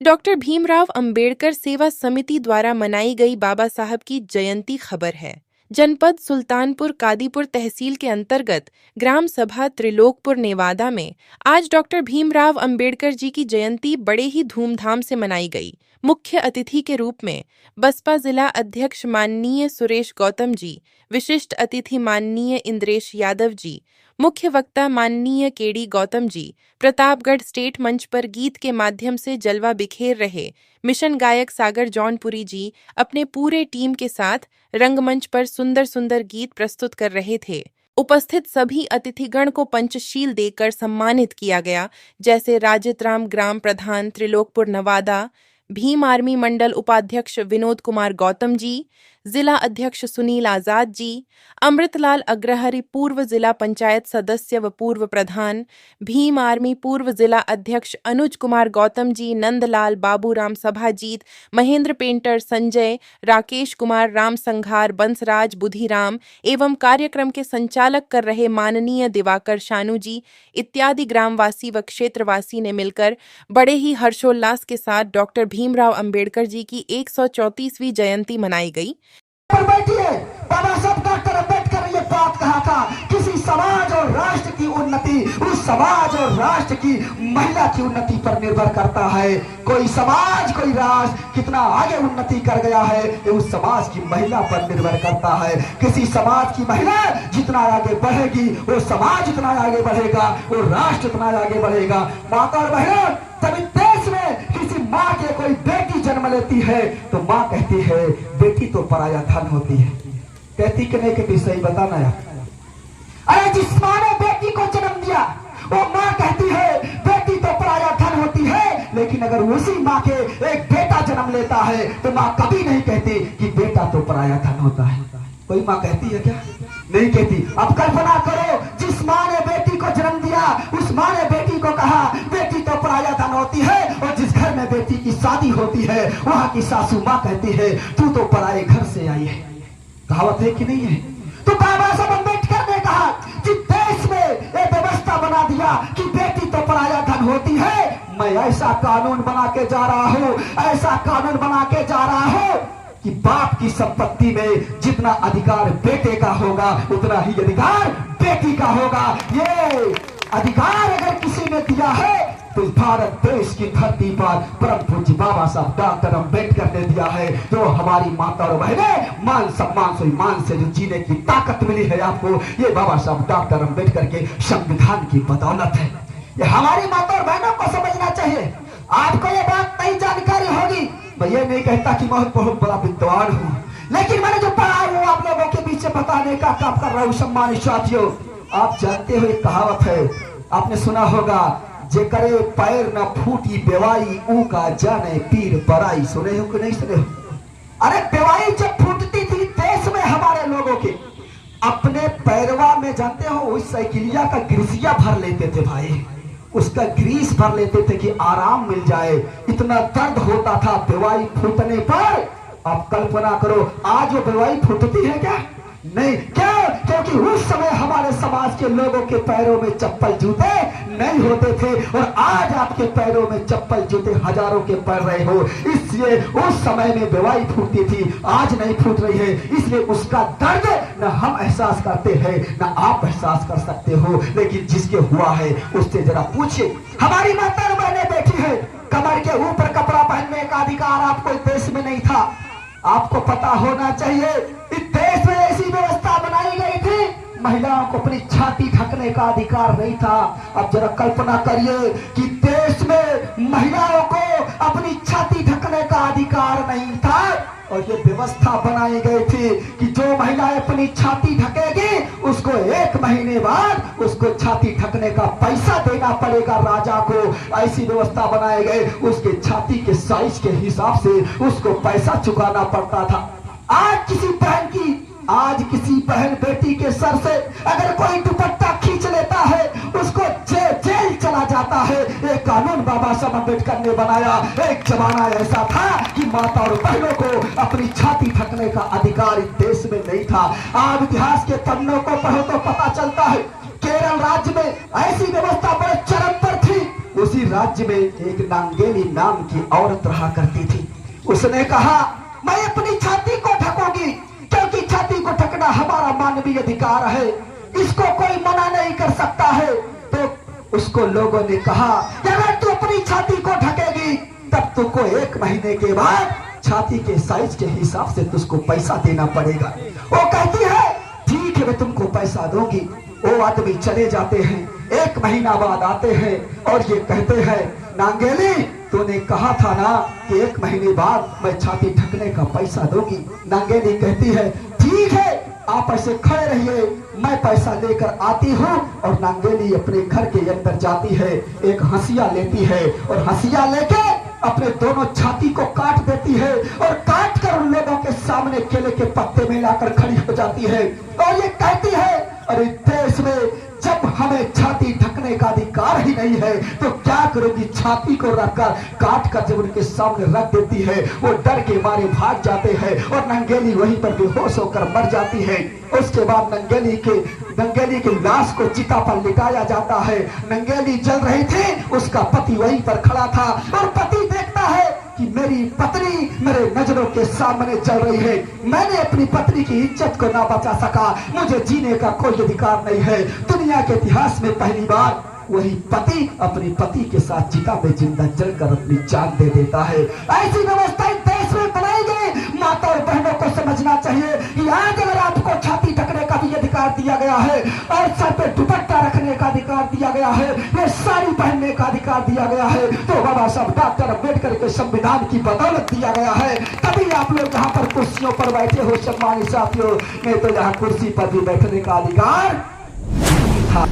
Doctor Bhimrao Ambedkar सेवा समिति द्वारा मनाई गई बाबा साहब की जयंती खबर है। जनपद सुल्तानपुर कादीपुर तहसील के अंतर्गत ग्राम सभा त्रिलोकपुर नेवादा में आज डॉक्टर भीमराव अंबेडकर जी की जयंती बड़े ही धूमधाम से मनाई गई। मुख्य अतिथि के रूप में बसपा जिला अध्यक्ष माननीय सुरेश गौतम जी, विशिष्ट अतिथि माननीय इंद्रेश यादव जी, मुख्य वक्ता माननीय केडी गौतम जी, प्रतापगढ़ स्टेट मंच पर गीत के माध्यम से जलवा बिखेर रहे मिशन गायक सागर जौनपुरी जी अपने पूरे टीम के साथ रंगमंच पर सुंदर सुंदर गीत प्रस्तुत कर रहे थे। उपस्थित सभी अतिथिगण को पंचशील देकर सम्मानित किया गया, जैसे राजित राम ग्राम प्रधान त्रिलोकपुर नवादा, भीम आर्मी मंडल उपाध्यक्ष विनोद कुमार गौतम जी, जिला अध्यक्ष सुनील आजाद जी, अमृतलाल अग्रहरि पूर्व जिला पंचायत सदस्य व पूर्व प्रधान, भीम आर्मी पूर्व जिला अध्यक्ष अनुज कुमार गौतम जी, नंदलाल बाबूराम सभाजीत, महेंद्र पेंटर संजय, राकेश कुमार राम संघार, बंसराज बुधिराम एवं कार्यक्रम के संचालक कर रहे माननीय दिवाकर शानू जी इत्यादि ग्रामवासी व क्षेत्रवासी ने मिलकर बड़े ही हर्षोल्लास के साथ डॉक्टर भीमराव अंबेडकर जी की 134वीं जयंती मनाई गई। पर बैठिए, बाबा साहब डॉक्टर अंबेडकर ने ये बात कहा था, किसी समाज और राष्ट्र की उन्नति उस समाज और राष्ट्र की महिला की उन्नति पर निर्भर करता है। कोई समाज कोई राष्ट्र कितना आगे उन्नति कर गया है ये उस समाज की महिला पर निर्भर करता है। किसी समाज की महिला जितना आगे बढ़ेगी वो समाज उतना आगे बढ़ेगा, वो राष्ट्र उतना आगे बढ़ेगा। माता और बहनों, तभी देश में किसी माँ के कोई बेटी जन्म लेती है तो माँ कहती है बेटी तो पराया धन होती है। कहती कि नहीं कहती? सही बताना यार। अरे जिस माँ ने बेटी को जन्म दिया वो माँ कहती है बेटी तो पराया धन होती है, लेकिन अगर उसी माँ के एक बेटा जन्म लेता है तो माँ कभी नहीं कहती कि बेटा तो पराया धन होता है। कोई माँ कहती है क्या? नहीं कहती। अब कल्पना करो, जिस माँ ने बेटी को जन्म दिया उस माँ ने बेटी को कहा बेटी तो पराया धन होती है, और जिस घर में बेटी की शादी होती है वहां की सासू माँ कहती है तू तो पराये घर से आई है। कहावत है कि नहीं है? तो बाबा साहब अंबेडकर ने कहा कि देश में एक व्यवस्था बना दिया कि बेटी तो पराया धन होती है, मैं ऐसा कानून बना के जा रहा हूँ, ऐसा कानून बना के जा रहा हूँ कि बाप की संपत्ति में जितना अधिकार बेटे का होगा उतना ही अधिकार बेटी का होगा। ये अधिकार अगर किसी ने दिया है तो इस भारत देश की धरती पर परम पूज्य बाबा साहब डॉक्टर अंबेडकर ने दिया है। जो हमारी माता और बहनें मान सम्मान सम्मान से जो जीने की ताकत मिली है आपको, ये बाबा साहब डॉक्टर अंबेडकर के संविधान की बदौलत है। ये हमारी माता और बहनों को समझना चाहिए। आपको ये बात नई जानकारी होगी, मैं ये नहीं कहता कि मैं बहुत बड़ा विद्वान हूँ, लेकिन मैंने जो पढ़ा है वो आप लोगों के बीच से बताने का काम कर रहा हूँ। सम्मानित साथियों, आप जानते हो एक कहावत है, आपने सुना होगा, जे करे पैर न फूटी बेवाई ऊ का जाने पीर बराई। सुने हो कि नहीं सुने हो? अरे बेवाई जब फूटती थी देश में हमारे लोगों के, अपने पैरवा में जानते हो उस साइकिलिया का ग्रीसिया भर लेते थे भाई, उसका ग्रीस भर लेते थे कि आराम मिल जाए। इतना दर्द होता था बेवाई फूटने पर। आप कल्पना करो आज वो बेवाई फूटती है क्या? नहीं। क्यों? क्योंकि उस समय हमारे समाज के लोगों के पैरों में चप्पल जूते नहीं होते थे, और आज आपके पैरों में चप्पल जूते हजारों के पड़ रहे हो। इसलिए उस समय में बेवाई फूटती थी, आज नहीं फूट रही है। इसलिए उसका दर्द न हम एहसास करते हैं न आप एहसास कर सकते हो, लेकिन जिसके हुआ है उससे जरा पूछिए। हमारी माता बहनें बैठी है, कमर के ऊपर कपड़ा पहनने का अधिकार आपको इस देश में नहीं था। आपको पता होना चाहिए इस देश में ऐसी व्यवस्था बनाई गई थी, महिलाओं को अपनी छाती ढकने का अधिकार नहीं था। अब जरा कल्पना करिए कि देश में महिलाओं को अपनी छाती ढकने का अधिकार नहीं था, और ये व्यवस्था बनाई गई थी कि जो महिला अपनी छाती ढकेगी उसको 1 महीने बाद उसको छाती ढकने का पैसा देना पड़ेगा राजा को। ऐसी व्यवस्था बनाई गई, उसके छाती के साइज के हिसाब से उसको पैसा चुकाना पड़ता था। आज किसी बहन बेटी के सर से अगर कोई दुपट्टा खींच लेता है उसको जेल चला जाता है। एक कानून बाबा साहब अम्बेडकर ने बनाया। एक जमाना ऐसा था कि माता और बहनों को अपनी छाती ढकने का अधिकार इस देश में नहीं था। आप इतिहास के पन्नों को पढ़ो तो पता चलता है केरल राज्य में ऐसी व्यवस्था बड़े चरम पर थी। उसी राज्य में एक नांगेली नाम की औरत रहा करती थी। उसने कहा, मैं अपनी छाती को ढकूंगी, क्योंकि छाती को ढकना हमारा मानवीय अधिकार है, इसको कोई मना नहीं कर सकता है। तो उसको लोगों ने कहा, अगर तू अपनी छाती को ढकेगी तब तुमको 1 महीने के बाद छाती के साइज के हिसाब से तुझको पैसा देना पड़ेगा। वो कहती है, ठीक है, मैं तुमको पैसा दूंगी। वो आदमी चले जाते हैं। 1 महीना बाद आते हैं और ये कहते हैं, नांगेली, तूने कहा था ना कि 1 महीने बाद मैं छाती ढकने का पैसा दूंगी। नांगेली कहती है, ठीक है, आप ऐसे खड़े रहिए, मैं पैसा लेकर आती हूँ। और नांगेली अपने घर के अंदर जाती है, एक हंसिया लेती है और हंसिया लेके अपने दोनों छाती को काट देती है और काट कर उन लोगों के सामने केले के पत्ते में लाकर खड़ी हो जाती है और ये कहती है, अरे देश में जब हमें छाती ढकने का अधिकार ही नहीं है तो क्या करोगी। छाती को रखकर काट कर जब उनके सामने रख देती है, वो डर के मारे भाग जाते हैं और नंगेली वहीं पर बेहोश होकर मर जाती है। उसके बाद नंगेली की लाश को चिता पर लिटाया जाता है। नंगेली जल रही थी, उसका पति वहीं पर खड़ा था और पति देखता है कि मेरी पत्नी मेरे नजरों के सामने चल रही है, मैंने अपनी पत्नी की इज्जत को ना बचा सका, मुझे जीने का कोई अधिकार नहीं है। दुनिया के इतिहास में पहली बार वही पति अपनी पति के साथ चिता में जिंदा जलकर अपनी जान दे देता है। ऐसी व्यवस्था देश में बनाई गई। माता और बहनों को समझना चाहिए कि आज अगर आपको छाती ढकने का भी अधिकार दिया गया है और सर पे दुपट्टा रखने का अधिकार दिया गया है, ये साड़ी पहनने का अधिकार दिया गया है, तो बाबा साहब डॉक्टर अम्बेडकर के संविधान की बदौलत दिया गया है। तभी आप लोग यहाँ पर कुर्सियों पर बैठे हो सम्मानित साथियों, नहीं तो यहाँ कुर्सी पर भी बैठने का अधिकार था।